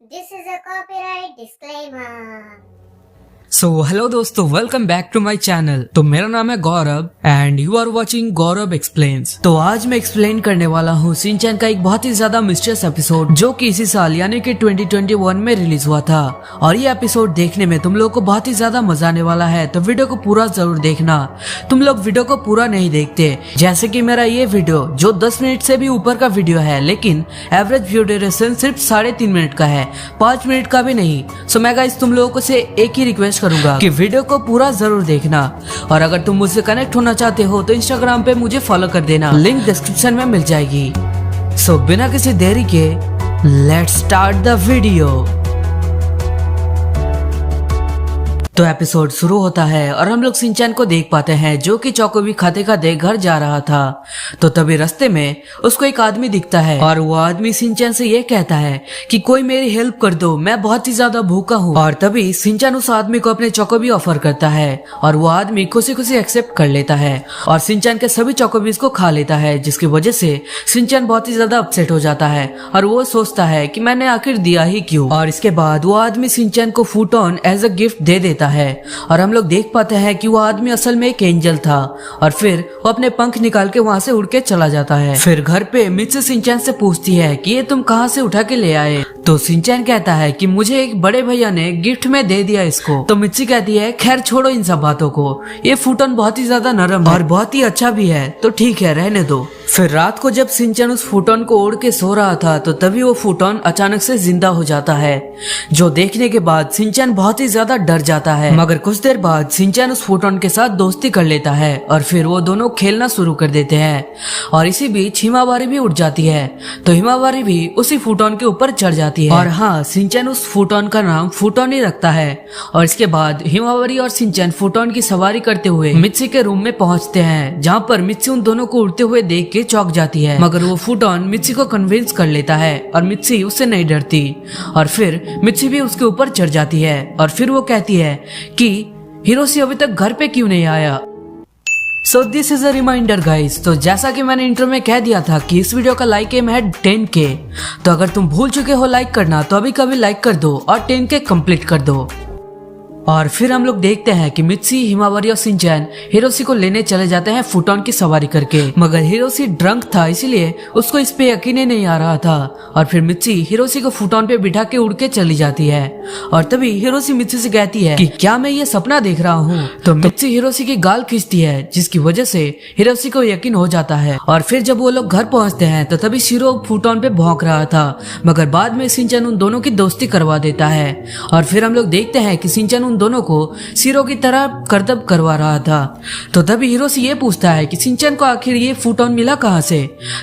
This is a copyright disclaimer. Hello दोस्तों, welcome back to my channel. तो मेरा नाम है Gaurav and you are watching Gaurav explains. तो आज मैं एक्सप्लेन करने वाला हूँ शिनचैन का एक बहुत ही ज्यादा मिस्टीरियस एपिसोड जो कि इसी साल यानी कि 2021 में रिलीज हुआ था। और ये एपिसोड देखने में तुम लोग को बहुत ही ज्यादा मजा आने वाला है, तो वीडियो को पूरा जरूर देखना। तुम लोग वीडियो को पूरा नहीं देखते, जैसे कि मेरा ये वीडियो जो 10 मिनट से भी ऊपर का वीडियो है, लेकिन एवरेज व्यू ड्यूरेशन सिर्फ 3.5 मिनट का है, 5 मिनट का भी नहीं। सो मैं गाइस तुम लोगों को से एक ही रिक्वेस्ट करूंगा कि वीडियो को पूरा जरूर देखना। और अगर तुम मुझसे कनेक्ट होना चाहते हो तो इंस्टाग्राम पे मुझे फॉलो कर देना, लिंक डिस्क्रिप्शन में मिल जाएगी। सो बिना किसी देरी के लेट्स स्टार्ट द वीडियो। तो एपिसोड शुरू होता है और हम लोग शिनचैन को देख पाते हैं जो कि चौकोबी खाते खाते घर जा रहा था। तो तभी रास्ते में उसको एक आदमी दिखता है और वो आदमी शिनचैन से ये कहता है कि कोई मेरी हेल्प कर दो, मैं बहुत ही ज्यादा भूखा हूँ। और तभी शिनचैन उस आदमी को अपने चौकोबी ऑफर करता है और वो आदमी खुशी खुशी एक्सेप्ट कर लेता है और शिनचैन के सभी चौकोबीज को खा लेता है, जिसकी वजह से शिनचैन बहुत ही ज्यादा अपसेट हो जाता है और वो सोचता है कि मैंने आखिर दिया ही क्यों। और इसके बाद वो आदमी शिनचैन को फूटॉन एज अ गिफ्ट दे देता है और हम लोग देख पाते हैं कि वो आदमी असल में एक एंजल था। और फिर वो अपने पंख निकाल के वहाँ से उड़ के चला जाता है। फिर घर पे मित्सु शिनचैन से पूछती है कि ये तुम कहाँ से उठा के ले आए। तो शिनचैन कहता है कि मुझे एक बड़े भैया ने गिफ्ट में दे दिया इसको। तो मित्सु कहती है खैर छोड़ो इन सब बातों को, ये फूटॉन बहुत ही ज्यादा नरम और बहुत ही अच्छा भी है, तो ठीक है रहने दो। फिर रात को जब शिनचैन उस फूटॉन को ओढ़ के सो रहा था तो तभी वो फूटॉन अचानक से जिंदा हो जाता है, जो देखने के बाद शिनचैन बहुत ही ज्यादा डर जाता है। मगर कुछ देर बाद शिनचैन उस फूटॉन के साथ दोस्ती कर लेता है और फिर वो दोनों खेलना शुरू कर देते हैं। और इसी बीच हिमावारी भी उठ जाती है, तो हिमावारी भी उसी फूटॉन के ऊपर चढ़ जाती है। और हाँ, शिनचैन उस फूटॉन का नाम फूटॉन ही रखता है। और इसके बाद हिमावारी और शिनचैन फूटॉन की सवारी करते हुए मित्सु के रूम में पहुंचते हैं, जहाँ पर मित्सु उन दोनों को उड़ते हुए देख के चौंक जाती है। मगर वो फूटॉन मित्सु को कन्विंस कर लेता है और मित्सु उससे नहीं डरती। और फिर मित्सु भी उसके ऊपर चढ़ जाती है और फिर वो कहती है कि हिरोशी अभी तक घर पे क्यों नहीं आया। So this is a reminder guys. तो जैसा कि मैंने इंट्रो में कह दिया था कि इस वीडियो का लाइक एम है 10K, तो अगर तुम भूल चुके हो लाइक करना तो अभी कभी लाइक कर दो और 10K कंप्लीट कर दो। और फिर हम लोग देखते हैं कि मित्सु, हिमावारी और शिनचैन हिरोशी को लेने चले जाते हैं फूटॉन की सवारी करके। मगर हिरोशी ड्रंक था, इसीलिए उसको इस पे यकीन ही नहीं आ रहा था। और फिर मित्सु हिरोशी को फूटॉन पे बिठा के उड़ के चली जाती है। और तभी हिरोशी मित्सु से कहती है कि क्या मैं ये सपना देख रहा हूँ। तो मित्सु हिरोशी की गाल खींचती है, जिसकी वजह से हिरोशी को यकीन हो जाता है। और फिर जब वो लोग घर पहुंचते हैं तो तभी शिरो फूटॉन पे भौंक रहा था, मगर बाद में शिनचैन उन दोनों की दोस्ती करवा देता है। और फिर हम लोग देखते हैं कि शिनचैन उन दोनों को शिरो की तरह करतब करवा रहा था। तो तभी हिरोशी ये पूछता है कि शिनचैन को आखिर ये फूटॉन मिला कहाँ से।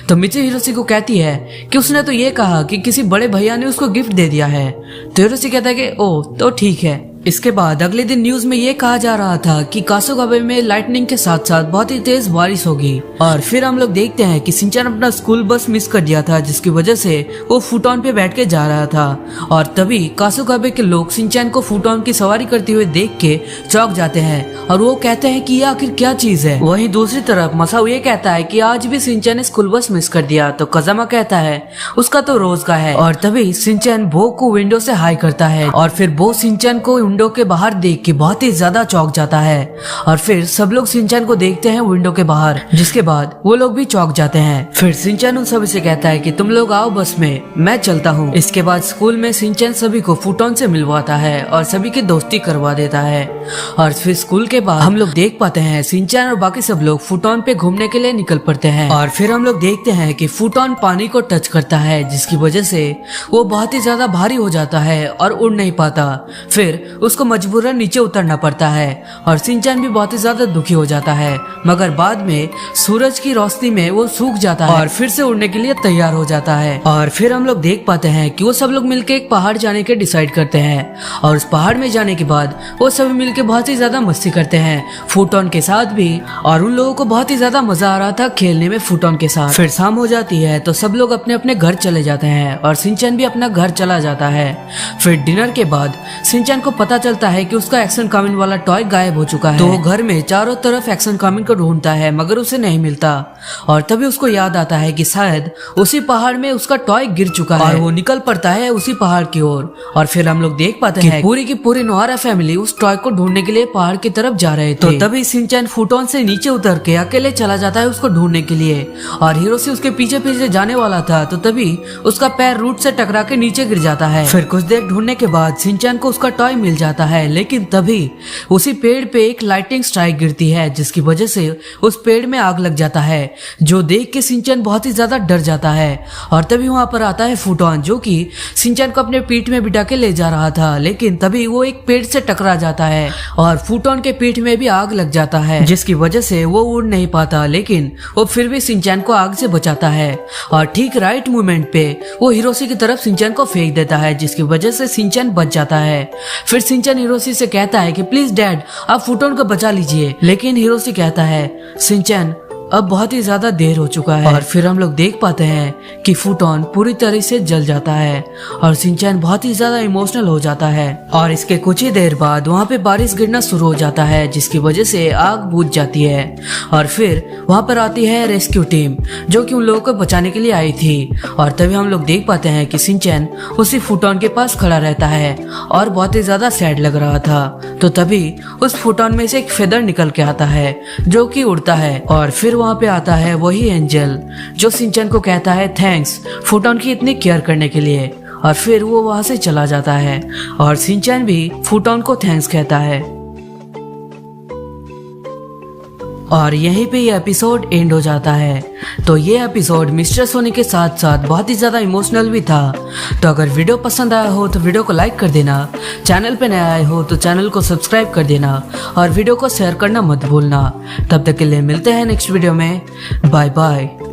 तो मित्सु हिरोशी को कहती है कि उसने तो ये कहा कि किसी बड़े भैया ने उसको गिफ्ट दे दिया है। तो हिरोशी कहता है कि ओ तो ठीक है। इसके बाद अगले दिन न्यूज में ये कहा जा रहा था कि कासुगाबे में लाइटनिंग के साथ साथ बहुत ही तेज बारिश होगी। और फिर हम लोग देखते हैं कि शिनचैन अपना स्कूल बस मिस कर दिया था, जिसकी वजह से वो फूटॉन पे बैठ के जा रहा था। और तभी कासुगाबे के लोग शिनचैन को फूटॉन की सवारी करते हुए देख के चौंक जाते हैं और वो कहते हैं कि ये आखिर क्या चीज है। वहीं दूसरी तरफ मसाओ ये कहता है कि आज भी शिनचैन ने स्कूल बस मिस कर दिया। तो कजामा कहता है उसका तो रोज का है। और तभी शिनचैन बो को विंडो से हाई करता है और फिर बो शिनचैन को विंडो के बाहर देख के बहुत ही ज्यादा चौंक जाता है। और फिर सब लोग शिनचैन को देखते हैं विंडो के बाहर, जिसके बाद वो लोग भी चौंक जाते हैं। फिर शिनचैन उन सभी से कहता है कि तुम लोग आओ बस में, मैं चलता हूँ। इसके बाद स्कूल में शिनचैन सभी को फूटॉन से मिलवाता है और सभी की दोस्ती करवा देता है। और फिर स्कूल के बाद हम लोग देख पाते हैं शिनचैन और बाकी सब लोग फूटॉन पे घूमने के लिए निकल पड़ते हैं। और फिर हम लोग देखते हैं कि फूटॉन पानी को टच करता है, जिसकी वजह से वो बहुत ही ज्यादा भारी हो जाता है और उड़ नहीं पाता। फिर उसको मजबूरन नीचे उतरना पड़ता है और शिनचैन भी बहुत ही ज्यादा दुखी हो जाता है। मगर बाद में सूरज की रोशनी में वो सूख जाता है और फिर से उड़ने के लिए तैयार हो जाता है। और फिर हम लोग देख पाते हैं कि वो सब लोग मिलके एक पहाड़ जाने के डिसाइड करते हैं। और उस पहाड़ में जाने के बाद वो सभी मिलके बहुत ही ज्यादा मस्ती करते हैं फूटॉन के साथ भी। और उन लोगों को बहुत ही ज्यादा मजा आ रहा था खेलने में फूटॉन के साथ। फिर शाम हो जाती है तो सब लोग अपने अपने घर चले जाते हैं और शिनचैन भी अपना घर चला जाता है। फिर डिनर के बाद शिनचैन को पता चलता है कि उसका एक्शन कॉमिन वाला टॉय गायब हो चुका है। तो वो घर में चारों तरफ एक्शन कॉमिन को ढूंढता है मगर उसे नहीं मिलता और तभी उसको याद आता है कि शायद उसी पहाड़ में उसका टॉय गिर चुका है और वो निकल पड़ता है उसी पहाड़ की ओर। और फिर हम लोग देख पाते हैं पूरी की पूरी नोआरा फैमिली उस टॉय को ढूंढने के लिए पहाड़ की तरफ जा रहे थे। तो तभी शिनचैन फुटोन से नीचे उतर के अकेले चला जाता है उसको ढूंढने के लिए और हिरोशी उसके पीछे पीछे जाने वाला था तो तभी उसका पैर रूट से टकरा के नीचे गिर जाता है। फिर कुछ देर ढूंढने के बाद शिनचैन को उसका टॉय मिल जाता है लेकिन तभी उसी पेड़ पे एक लाइटिंग स्ट्राइक गिरती है जिसकी वजह से उस पेड़ में आग लग जाता है जो देख के शिनचैन बहुत ही ज्यादा डर जाता है। और तभी वहां पर आता है फुटोन जो कि शिनचैन को अपने पीठ में बिठा के ले जा रहा था लेकिन तभी वो एक पेड़ से टकरा जाता है और फुटोन के पीठ में भी आग लग जाता है जिसकी वजह से वो उड़ नहीं पाता लेकिन वो फिर भी शिनचैन को आग से बचाता है और ठीक राइट मोमेंट पे वो हिरोशी की तरफ शिनचैन को फेंक देता है जिसकी वजह से शिनचैन बच जाता है। फिर शिनचैन हिरोशी से कहता है कि प्लीज डैड आप फुटोन को बचा लीजिए लेकिन हिरोशी कहता है शिनचैन अब बहुत ही ज्यादा देर हो चुका है। और फिर हम लोग देख पाते हैं कि फुटोन पूरी तरह से जल जाता है और शिनचैन बहुत ही ज्यादा इमोशनल हो जाता है और इसके कुछ ही देर बाद वहाँ पे बारिश गिरना शुरू हो जाता है जिसकी वजह से आग बुझ जाती है और फिर वहाँ पर आती है रेस्क्यू टीम जो कि उन लोगों को बचाने के लिए आई थी। और तभी हम लोग देख पाते हैं कि शिनचैन उसी फुटोन के पास खड़ा रहता है और बहुत ही ज्यादा सैड लग रहा था। तो तभी उस फुटोन में से एक फेदर निकल के आता है जो कि उड़ता है और फिर वहाँ पे आता है वही एंजल जो शिनचैन को कहता है थैंक्स फुटोन की इतनी केयर करने के लिए। और फिर वो वहां से चला जाता है और शिनचैन भी फुटोन को थैंक्स कहता है। और यहीं पे ये एपिसोड एंड हो जाता है। तो ये एपिसोड मिस्टर सोनी के साथ साथ बहुत ही ज्यादा इमोशनल भी था। तो अगर वीडियो पसंद आया हो तो वीडियो को लाइक कर देना, चैनल पे नए आए हो तो चैनल को सब्सक्राइब कर देना और वीडियो को शेयर करना मत भूलना। तब तक के लिए मिलते हैं नेक्स्ट वीडियो में। Bye bye.